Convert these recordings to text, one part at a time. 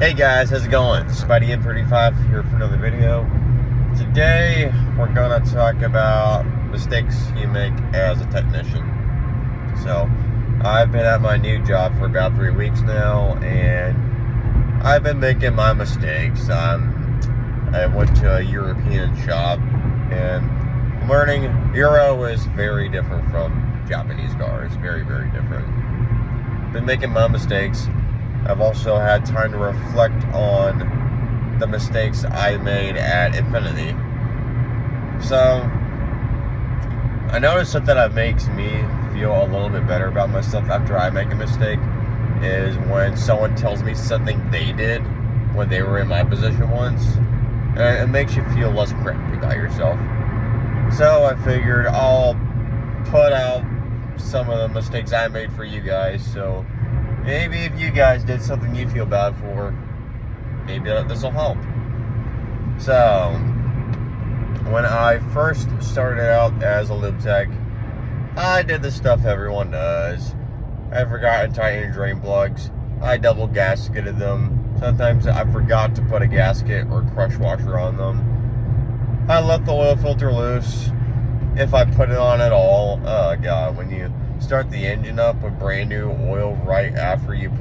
Hey guys, how's it going? Spidey M35 here for another video. Today we're gonna talk about mistakes you make as a technician. So I've been at my new job for about 3 weeks now, and I've been making my mistakes. I went to a European shop, and learning Euro is very different from Japanese cars. Very, very different. Been making my mistakes. I've also had time to reflect on the mistakes I made at Infiniti. So, I noticed something that makes me feel a little bit better about myself after I make a mistake is when someone tells me something they did when they were in my position once. And it makes you feel less crappy about yourself. So I figured I'll put out some of the mistakes I made for you guys. So maybe if you guys did something you feel bad for, maybe this will help. So, when I first started out as a lube tech, I did the stuff everyone does. I forgot to tighten drain plugs. I double gasketed them. Sometimes I forgot to put a gasket or crush washer on them. I left the oil filter loose, if I put it on at all. Oh God, when you start the engine up with brand new oil right after you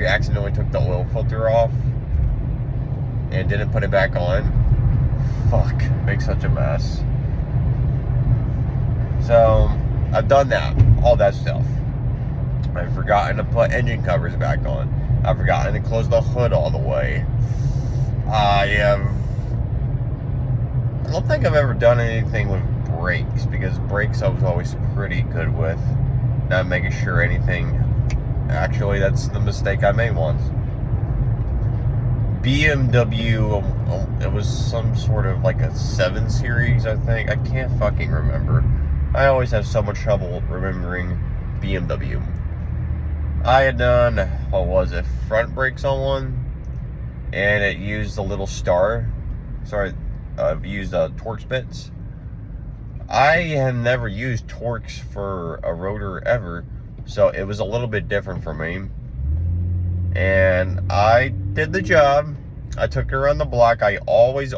accidentally took the oil filter off and didn't put it back on. Fuck, makes such a mess. So I've done that, all that stuff. I've forgotten to put engine covers back on. I've forgotten to close the hood all the way. I don't think I've ever done anything with brakes, because brakes I was always pretty good with not making sure anything. Actually, that's the mistake I made once. BMW, it was some sort of like a 7 Series, I think. I can't fucking remember. I always have so much trouble remembering BMW. I had done, front brakes on one, and it used a little star. I've used Torx bits. I have never used Torx for a rotor ever, so it was a little bit different for me. And I did the job. I took it around the block. I always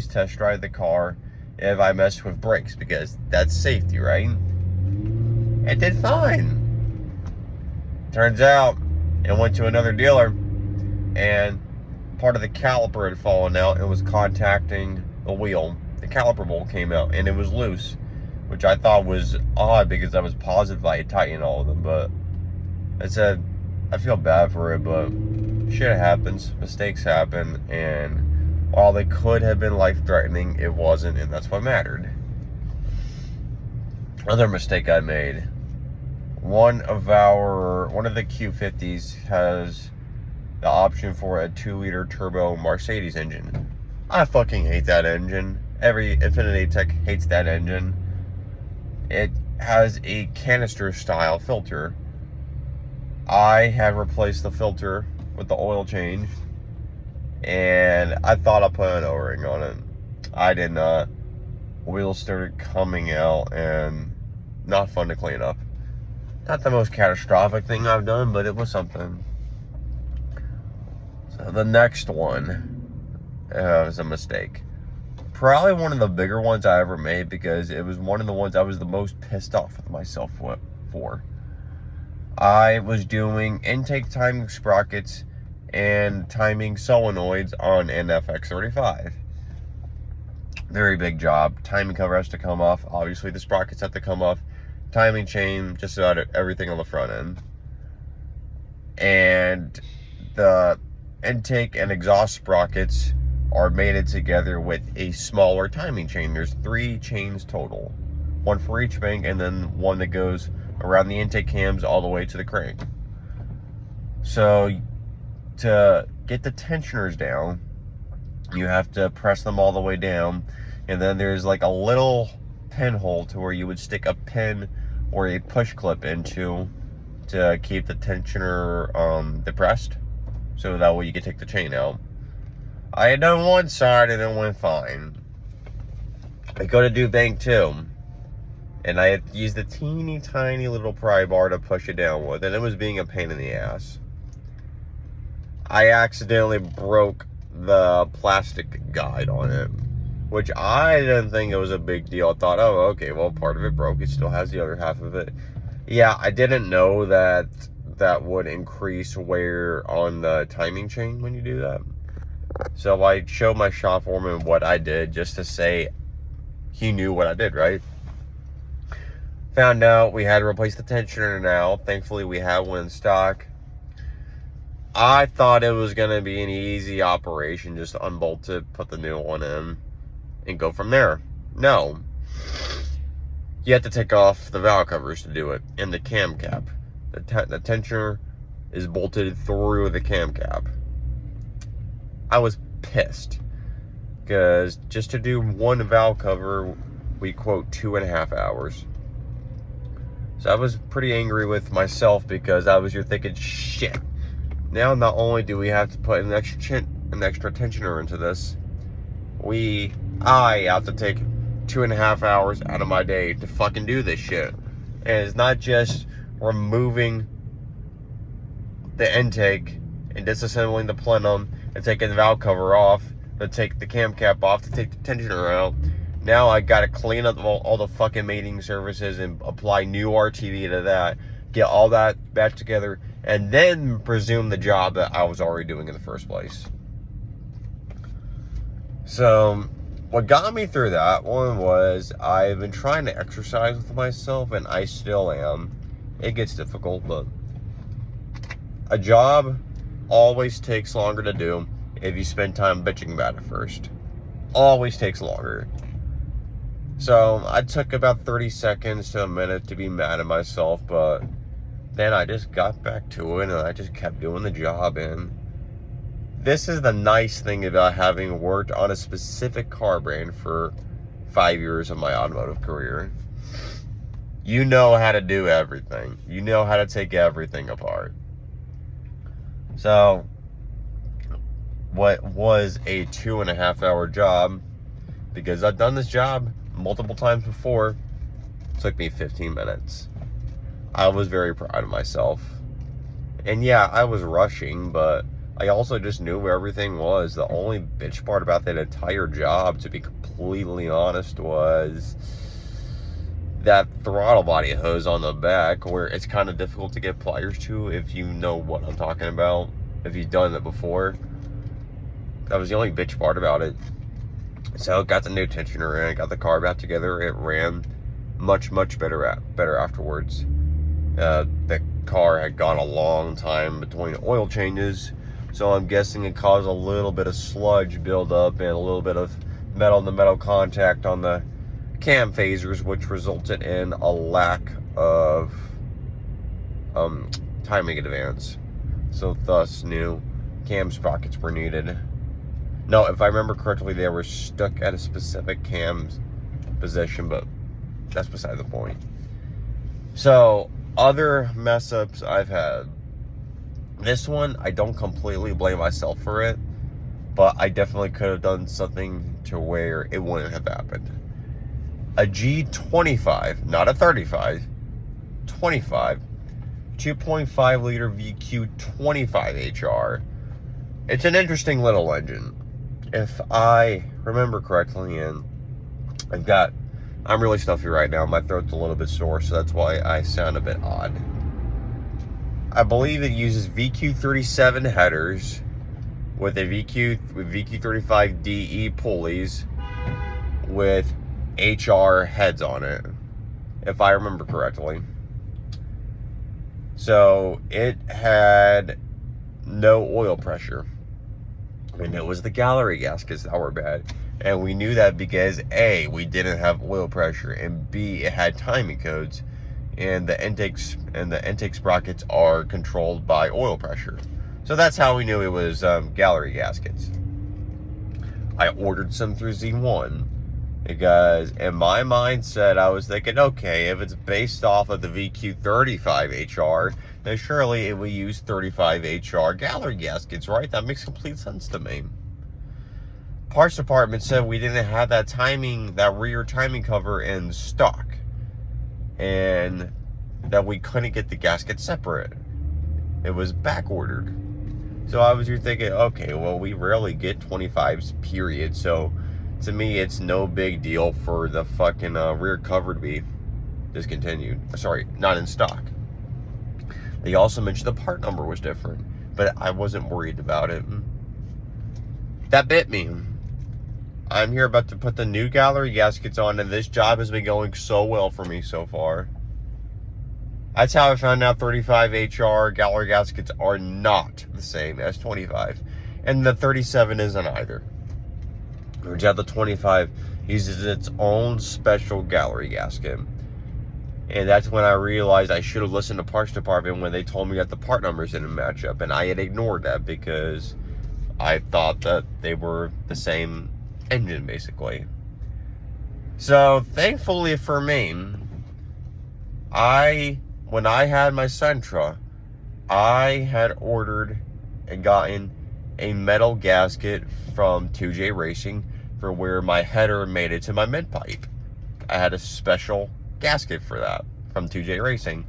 test drive the car if I messed with brakes, because that's safety, right? It did fine. Turns out, it went to another dealer, and part of the caliper had fallen out and was contacting the wheel. The caliper bolt came out and it was loose, which I thought was odd because I was positive I had tightened all of them. But I said, I feel bad for it, but shit happens, mistakes happen, and while they could have been life-threatening, it wasn't, and that's what mattered. Other mistake I made. One of the Q50s has the option for a 2-liter turbo Mercedes engine. I fucking hate that engine. Every Infiniti tech hates that engine. It has a canister style filter. I had replaced the filter with the oil change, and I thought I put an O-ring on it. I did not. Wheels started coming out, and not fun to clean up. Not the most catastrophic thing I've done, but it was something. So the next one was a mistake. Probably one of the bigger ones I ever made, because it was one of the ones I was the most pissed off with myself for. I was doing intake timing sprockets and timing solenoids on an FX35. Very big job. Timing cover has to come off. Obviously, the sprockets have to come off. Timing chain, just about everything on the front end. And the intake and exhaust sprockets are mated together with a smaller timing chain. There's 3 chains total. One for each bank, and then one that goes around the intake cams all the way to the crank. So to get the tensioners down, you have to press them all the way down, and then there's like a little pinhole to where you would stick a pin or a push clip into to keep the tensioner depressed, so that way you can take the chain out. I had done one side and it went fine. I go to do bank 2, and I had used the teeny tiny little pry bar to push it down with, and it was being a pain in the ass. I accidentally broke the plastic guide on it, which I didn't think it was a big deal. I thought, oh, okay, well, part of it broke. It still has the other half of it. Yeah, I didn't know that that would increase wear on the timing chain when you do that. So I showed my shop foreman what I did just to say he knew what I did, right? Found out we had to replace the tensioner now. Thankfully, we have one in stock. I thought it was going to be an easy operation, just unbolt it, put the new one in, and go from there. No. You have to take off the valve covers to do it, and the cam cap. The tensioner is bolted through the cam cap. I was pissed, because just to do one valve cover, we quote 2.5 hours. So I was pretty angry with myself, because I was here thinking, shit. Now, not only do we have to put an extra tensioner into this, I have to take 2.5 hours out of my day to fucking do this shit. And it's not just removing the intake and disassembling the plenum and taking the valve cover off, to take the cam cap off, to take the tensioner out. Now I gotta clean up all the fucking mating surfaces and apply new RTV to that, get all that back together, and then resume the job that I was already doing in the first place. So, what got me through that one was I've been trying to exercise with myself, and I still am. It gets difficult, but a job always takes longer to do if you spend time bitching about it first. Always takes longer. So, I took about 30 seconds to a minute to be mad at myself, but then I just got back to it, and I just kept doing the job. And this is the nice thing about having worked on a specific car brand for 5 years of my automotive career. You know how to do everything. You know how to take everything apart. So, what was a 2.5 hour job, because I've done this job multiple times before, took me 15 minutes. I was very proud of myself. And yeah, I was rushing, but I also just knew where everything was. The only bitch part about that entire job, to be completely honest, was that throttle body hose on the back, where it's kind of difficult to get pliers to, if you know what I'm talking about, if you've done it before. That was the only bitch part about it. So got the new tensioner in, got the car back together. It ran much better afterwards. The car had gone a long time between oil changes, so I'm guessing it caused a little bit of sludge buildup and a little bit of metal-to-metal contact on the cam phasers, which resulted in a lack of timing advance. So thus, new cam sprockets were needed. No, if I remember correctly, they were stuck at a specific cam position, but that's beside the point. So, other mess ups I've had. This one, I don't completely blame myself for it, but I definitely could have done something to where it wouldn't have happened. A G25, not a 35, 25, 2.5 liter VQ 25HR. It's an interesting little engine. If I remember correctly, and I'm really stuffy right now. My throat's a little bit sore, so that's why I sound a bit odd. I believe it uses VQ37 headers with VQ35 DE pulleys with HR heads on it, if I remember correctly. So it had no oil pressure, and it was the gallery gaskets that were bad. And we knew that because A, we didn't have oil pressure, and B, it had timing codes, and the intake sprockets are controlled by oil pressure. So that's how we knew it was gallery gaskets. I ordered some through Z1 because in my mindset I was thinking, okay, if it's based off of the VQ35HR, then surely it will use 35HR gallery gaskets, right? That makes complete sense to me. Parts department said we didn't have that rear timing cover in stock, and that we couldn't get the gasket separate. It was back ordered. So I was here thinking, okay, well, we rarely get 25s, period. So to me, it's no big deal for the fucking rear cover to be discontinued. Sorry, not in stock. They also mentioned the part number was different, but I wasn't worried about it. That bit me. I'm here about to put the new gallery gaskets on, and this job has been going so well for me so far. That's how I found out 35 HR gallery gaskets are not the same as 25. And the 37 isn't either. Turns out the 25 uses its own special gallery gasket. And that's when I realized I should have listened to parts department when they told me that the part numbers didn't match up. And I had ignored that because I thought that they were the same engine, basically. So, thankfully for me, when I had my Sentra, I had ordered and gotten a metal gasket from 2J Racing for where my header made it to my mid pipe. I had a special gasket for that from 2J Racing.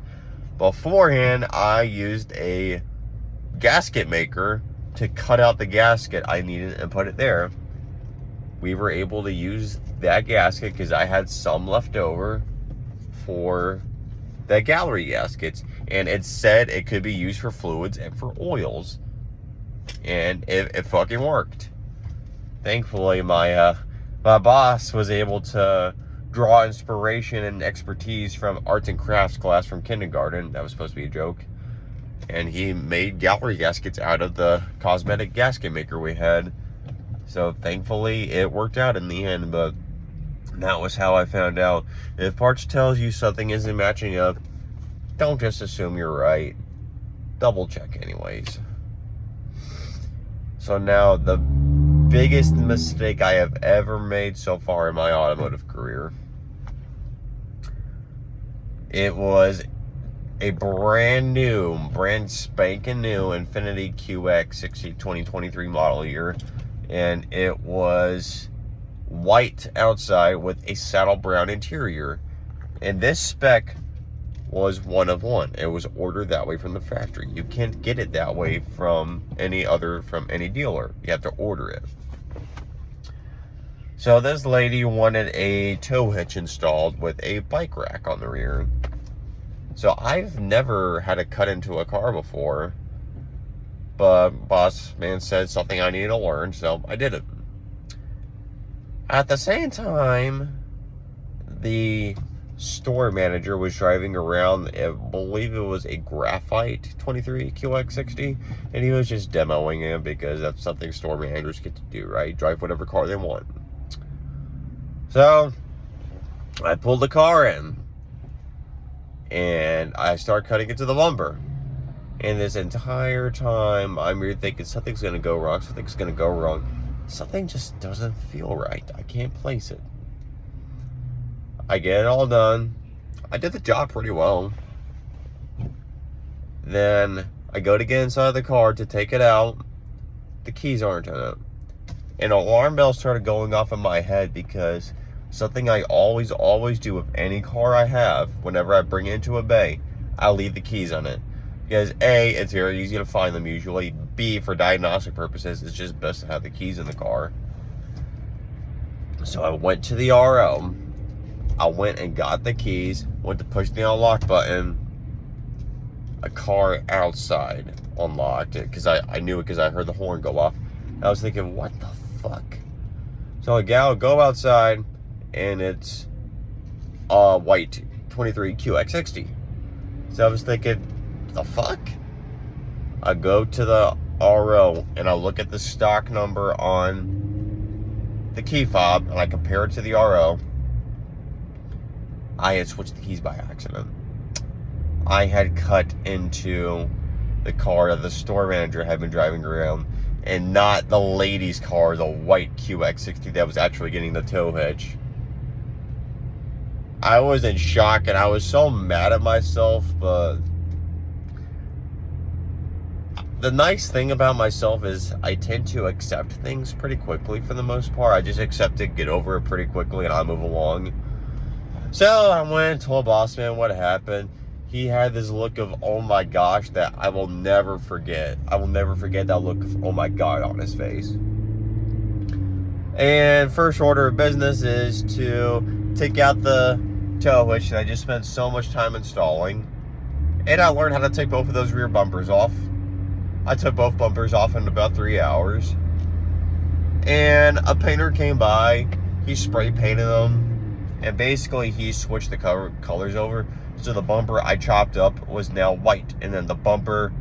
Beforehand, I used a gasket maker to cut out the gasket I needed and put it there. We were able to use that gasket because I had some left over for the gallery gaskets, and it said it could be used for fluids and for oils, and it fucking worked. Thankfully, my boss was able to draw inspiration and expertise from arts and crafts class from kindergarten. That was supposed to be a joke. And he made gallery gaskets out of the cosmetic gasket maker we had. So thankfully it worked out in the end, but that was how I found out. If parts tells you something isn't matching up, don't just assume you're right. Double check anyways. So now the biggest mistake I have ever made so far in my automotive career. It was a brand spanking new Infiniti QX60 2023 model year, and it was white outside with a saddle brown interior, and this spec was one of one. It was ordered that way from the factory. You can't get it that way from any dealer. You have to order it. So this lady wanted a tow hitch installed with a bike rack on the rear. So I've never had to cut into a car before, but boss man said something I needed to learn, so I did it. At the same time, the store manager was driving around, I believe it was a graphite 23 QX60, and he was just demoing it because that's something store managers get to do, right? Drive whatever car they want. So I pulled the car in and I start cutting into the lumber. And this entire time, I'm here thinking something's going to go wrong, something's going to go wrong. Something just doesn't feel right. I can't place it. I get it all done. I did the job pretty well. Then I go to get inside the car to take it out. The keys aren't in it. An alarm bell started going off in my head because something I always do with any car I have, whenever I bring it into a bay, I leave the keys on it. Because A, it's very easy to find them usually. B, for diagnostic purposes, it's just best to have the keys in the car. So I went to the RO. I went and got the keys, went to push the unlock button. A car outside unlocked it because I knew it because I heard the horn go off. I was thinking, what the fuck? So I go outside, and it's a white 23 QX60. So I was thinking, the fuck? I go to the RO and I look at the stock number on the key fob and I compare it to the RO. I had switched the keys by accident. I had cut into the car that the store manager had been driving around, and not the lady's car, the white QX60 that was actually getting the tow hitch. I was in shock and I was so mad at myself, but the nice thing about myself is I tend to accept things pretty quickly for the most part. I just accept it, get over it pretty quickly, and I move along. So I went and told boss man what happened. he had this look of, oh my gosh, that I will never forget. I will never forget that look of, oh my God, on his face. And first order of business is to take out the tow hitch that I just spent so much time installing. And I learned how to take both of those rear bumpers off. I took both bumpers off in about 3 hours. And a painter came by, he spray painted them, and basically he switched the colors over. So the bumper I chopped up was now white, and then the bumper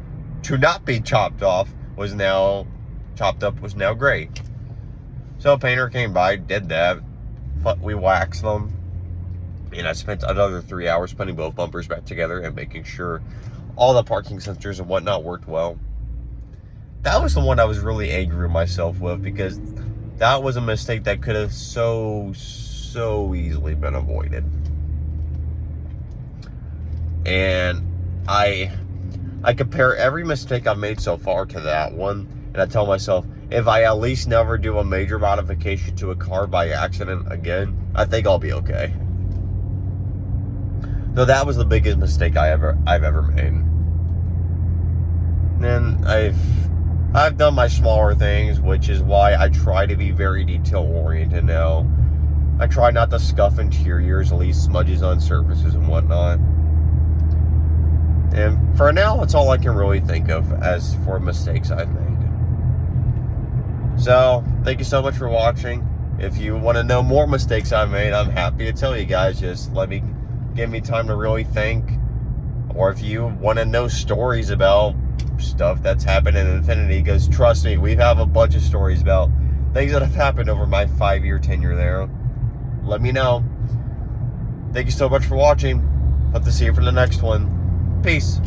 to not be chopped off was now gray. So a painter came by, did that, we waxed them, and I spent another 3 hours putting both bumpers back together and making sure all the parking sensors and whatnot worked well. That was the one I was really angry with myself with, because that was a mistake that could have so easily been avoided. And I compare every mistake I've made so far to that one, and I tell myself, if I at least never do a major modification to a car by accident again, I think I'll be okay. So that was the biggest mistake I've ever made. And I've done my smaller things, which is why I try to be very detail-oriented now. I try not to scuff interiors, leave smudges on surfaces and whatnot. And for now, that's all I can really think of as for mistakes I've made. So, thank you so much for watching. If you want to know more mistakes I've made, I'm happy to tell you guys. Just give me time to really think. Or if you want to know stories about stuff that's happened in Infiniti, because trust me, we have a bunch of stories about things that have happened over my 5-year tenure there. Let me know. Thank you so much for watching. Hope to see you for the next one. Peace.